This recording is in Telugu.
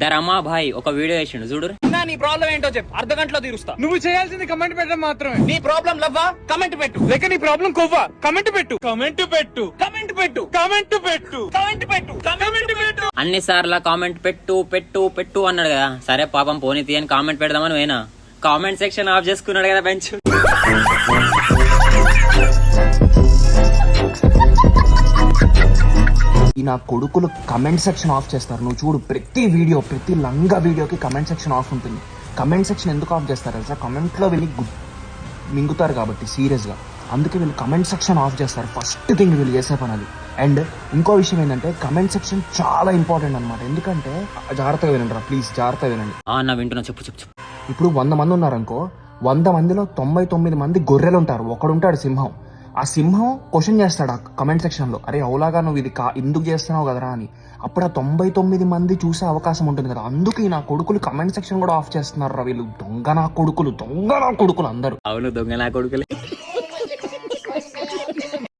దరమా భాయ్ ఒక వీడియో వేసిండు చూడు. నీ ప్రాబ్లం ఏంటో చెప్పు, అర్ధ గంటలో తీరుస్తా. నువ్వు చేయాల్సింది కమెంట్ పెట్టడం మాత్రమే. నీ ప్రాబ్లం లవ్వా, కమెంట్ పెట్టు. లేక నీ ప్రాబ్లం కొవ్వా, కమెంట్ పెట్టు. కమెంట్ పెట్టు, కమెంట్ పెట్టు, కమెంట్ పెట్టు, కమెంట్ పెట్టు, కమెంట్ పెట్టు. అన్ని సార్లు కామెంట్ పెట్టు పెట్టు పెట్టు అన్నాడు కదా. సరే పాపం పోనీ తీయని కామెంట్ పెడదామని పోయినా కామెంట్ సెక్షన్ ఆఫ్ చేసుకున్నాడు కదా బెంచ్. ఈ నా కొడుకులు కమెంట్ సెక్షన్ ఆఫ్ చేస్తారు. నువ్వు చూడు, ప్రతి వీడియో, ప్రతి లంగా వీడియోకి కమెంట్ సెక్షన్ ఆఫ్ ఉంటుంది. కమెంట్ సెక్షన్ ఎందుకు ఆఫ్ చేస్తారు తెలుసా? కమెంట్లో వెళ్ళి మింగుతారు కాబట్టి సీరియస్గా. అందుకే వీళ్ళు కమెంట్ సెక్షన్ ఆఫ్ చేస్తారు. ఫస్ట్ థింగ్ వీళ్ళు చేసే పని అది. అండ్ ఇంకో విషయం ఏంటంటే కమెంట్ సెక్షన్ చాలా ఇంపార్టెంట్ అనమాట. ఎందుకంటే జాగ్రత్తగా వినండి రా, ప్లీజ్ జాగ్రత్తగా వినండి. నా వింటున్నా, చెప్పు చెప్పు చెప్పు. ఇప్పుడు 100 మంది ఉన్నారనుకో, 100 మందిలో 99 మంది గొర్రెలు ఉంటారు, ఒకడుంటాడు సింహం. ఆ సింహం క్వశ్చన్ చేస్తాడు ఆ కమెంట్ సెక్షన్లో, అరే అవులాగా నువ్వు ఇది ఎందుకు చేస్తున్నావు కదరా అని. అప్పుడు ఆ 99 మంది చూసే అవకాశం ఉంటుంది కదా. అందుకే నా కొడుకులు కమెంట్ సెక్షన్ కూడా ఆఫ్ చేస్తున్నారు రా వీళ్ళు. దొంగ నా కొడుకులు అందరూ. అవును, దొంగ నా కొడుకులే.